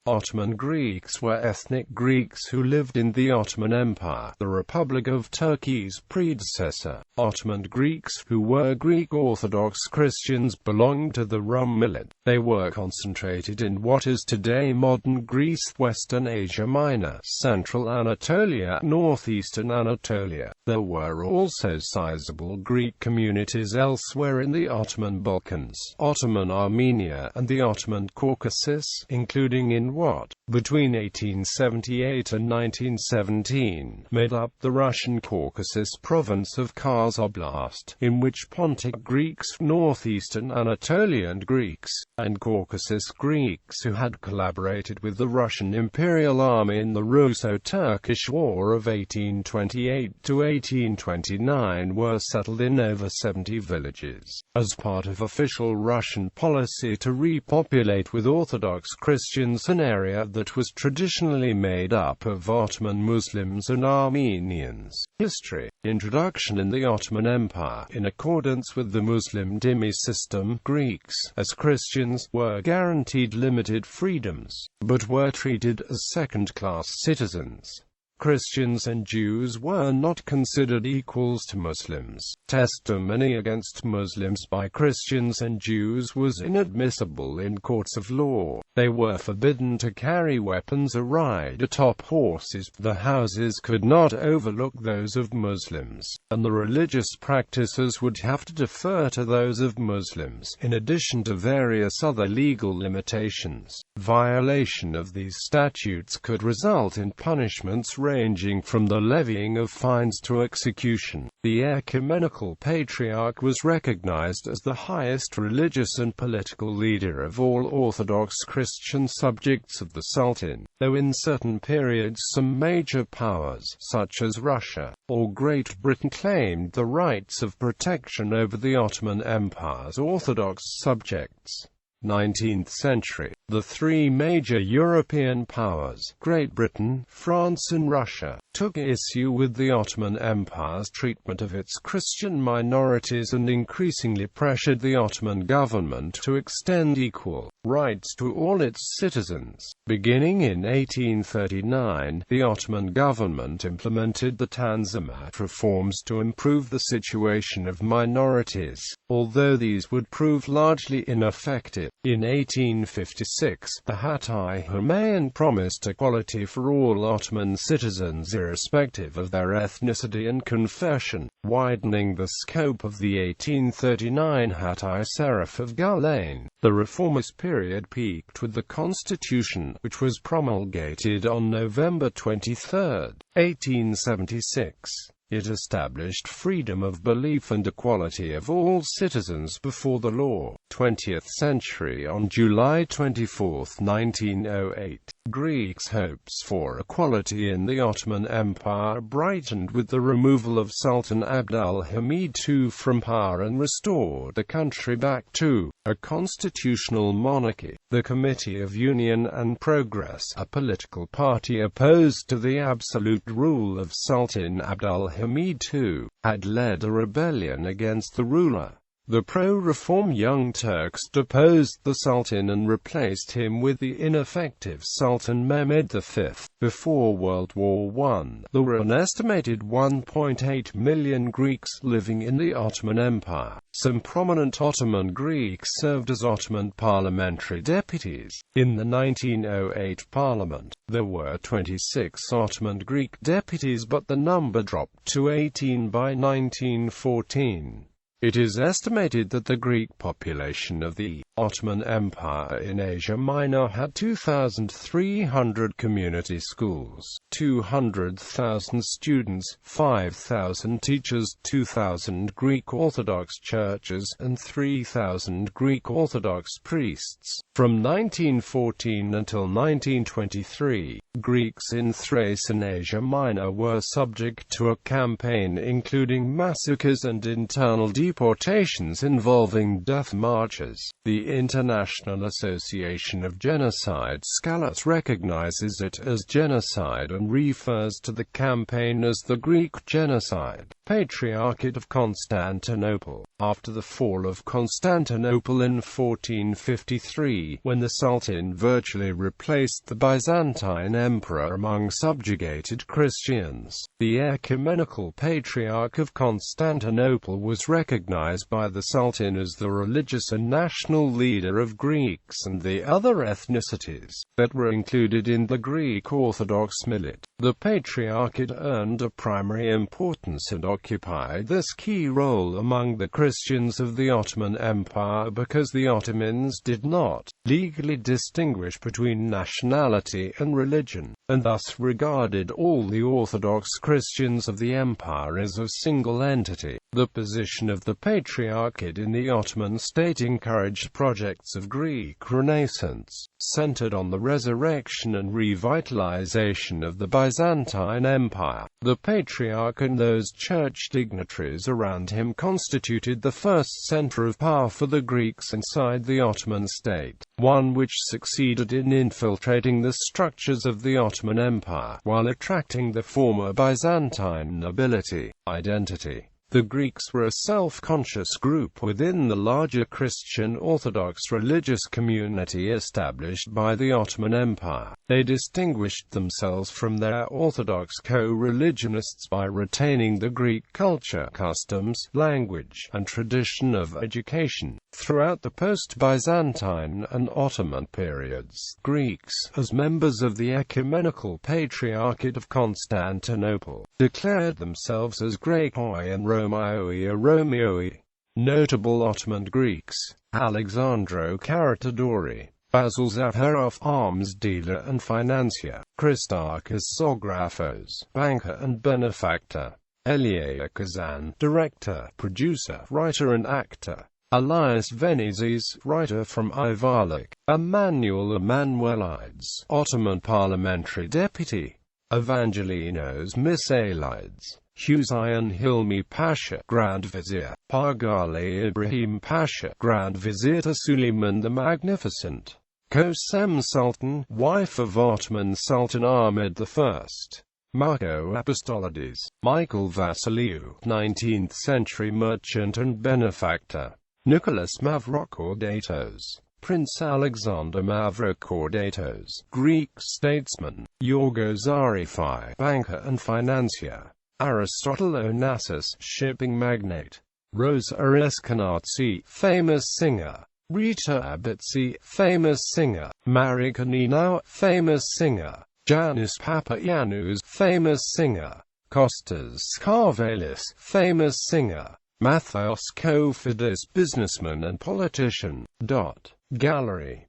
Ottoman Greeks were ethnic Greeks who lived in the Ottoman Empire, the Republic of Turkey's predecessor. Ottoman Greeks, who were Greek Orthodox Christians, belonged to the Rum Millet. They were concentrated in what is today modern Greece, Western Asia Minor, Central Anatolia, Northeastern Anatolia. There were also sizable Greek communities elsewhere in the Ottoman Balkans, Ottoman Armenia, and the Ottoman Caucasus, including in what, between 1878 and 1917, made up the Russian Caucasus province of Kars Oblast, in which Pontic Greeks, northeastern Anatolian Greeks, and Caucasus Greeks who had collaborated with the Russian Imperial Army in the Russo-Turkish War of 1828 to 1829 were settled in over 70 villages, as part of official Russian policy to repopulate with Orthodox Christians an area that was traditionally made up of Ottoman Muslims and Armenians. History. Introduction. In the Ottoman Empire, in accordance with the Muslim dhimmi system, Greeks, as Christians, were guaranteed limited freedoms, but were treated as second-class citizens. Christians and Jews were not considered equals to Muslims. Testimony against Muslims by Christians and Jews was inadmissible in courts of law. They were forbidden to carry weapons or ride atop horses. The houses could not overlook those of Muslims, and the religious practices would have to defer to those of Muslims, in addition to various other legal limitations. Violation of these statutes could result in punishments ranging from the levying of fines to execution. The ecumenical patriarch was recognized as the highest religious and political leader of all Orthodox Christian subjects of the Sultan, though in certain periods some major powers, such as Russia or Great Britain, claimed the rights of protection over the Ottoman Empire's Orthodox subjects. 19th century. The three major European powers, Great Britain, France and Russia, took issue with the Ottoman Empire's treatment of its Christian minorities and increasingly pressured the Ottoman government to extend equal rights to all its citizens. Beginning in 1839, the Ottoman government implemented the Tanzim Reforms to improve the situation of minorities, although these would prove largely ineffective. In 1856, the Hatay-Hurmayan promised equality for all Ottoman citizens irrespective of their ethnicity and confession, widening the scope of the 1839 Hatay Serif of Gulain. The reformist period peaked with the Constitution, which was promulgated on November 23, 1876. It established freedom of belief and equality of all citizens before the law. 20th century. On July 24, 1908, Greeks' hopes for equality in the Ottoman Empire brightened with the removal of Sultan Abd al-Hamid II from power and restored the country back to a constitutional monarchy. The Committee of Union and Progress, a political party opposed to the absolute rule of Sultan Abd al-Hamid II, had led a rebellion against the ruler. The pro-reform Young Turks deposed the Sultan and replaced him with the ineffective Sultan Mehmed V. Before World War I, there were an estimated 1.8 million Greeks living in the Ottoman Empire. Some prominent Ottoman Greeks served as Ottoman parliamentary deputies. In the 1908 parliament, there were 26 Ottoman Greek deputies, but the number dropped to 18 by 1914. It is estimated that the Greek population of the Ottoman Empire in Asia Minor had 2,300 community schools, 200,000 students, 5,000 teachers, 2,000 Greek Orthodox churches, and 3,000 Greek Orthodox priests. From 1914 until 1923, Greeks in Thrace and Asia Minor were subject to a campaign including massacres and internal deportations involving death marches. The International Association of Genocide Scholars recognizes it as genocide and refers to the campaign as the Greek Genocide. Patriarchate of Constantinople. After the fall of Constantinople in 1453, when the Sultan virtually replaced the Byzantine emperor among subjugated Christians, the Ecumenical Patriarch of Constantinople was recognized by the Sultan as the religious and national leader of Greeks and the other ethnicities that were included in the Greek Orthodox millet. The Patriarchate earned a primary importance and occupied this key role among the Christians of the Ottoman Empire because the Ottomans did not legally distinguish between nationality and religion, and thus regarded all the Orthodox Christians of the empire as a single entity. The position of the Patriarchate in the Ottoman state encouraged projects of Greek Renaissance, centered on the resurrection and revitalization of the Byzantine Empire. The Patriarch and those church dignitaries around him constituted the first center of power for the Greeks inside the Ottoman state, one which succeeded in infiltrating the structures of the Ottoman Empire, while attracting the former Byzantine nobility identity. The Greeks were a self-conscious group within the larger Christian Orthodox religious community established by the Ottoman Empire. They distinguished themselves from their Orthodox co-religionists by retaining the Greek culture, customs, language, and tradition of education. Throughout the post-Byzantine and Ottoman periods, Greeks, as members of the Ecumenical Patriarchate of Constantinople, declared themselves as Grekoi and Romioi. Notable Ottoman Greeks: Alexandro Caratadori, Basil Zaharov, arms dealer and financier; Christakis Zographos, banker and benefactor; Elia Kazan, director, producer, writer and actor; Elias Venezis, writer from Ivalik; Emmanuel Emanuelides, Ottoman parliamentary deputy; Evangelinos Misailides; Husayn Hilmi Pasha, Grand Vizier; Pargali Ibrahim Pasha, Grand Vizier to Suleiman the Magnificent; Kosem Sultan, wife of Ottoman Sultan Ahmed I; Marco Apostolides, Michael Vasiliou, 19th-century merchant and benefactor; Nicholas Mavrocordatos, Prince Alexander Mavrocordatos, Greek statesman; Yorgos Arifai, banker and financier; Aristotle Onassis, shipping magnate; Rosa Eskenazi, famous singer; Rita Abitsi, famous singer; Marika Ninau, famous singer; Janis Papayanous, famous singer; Kostas Karvelis, famous singer; Mathios Kofidis, businessman and politician. Gallery.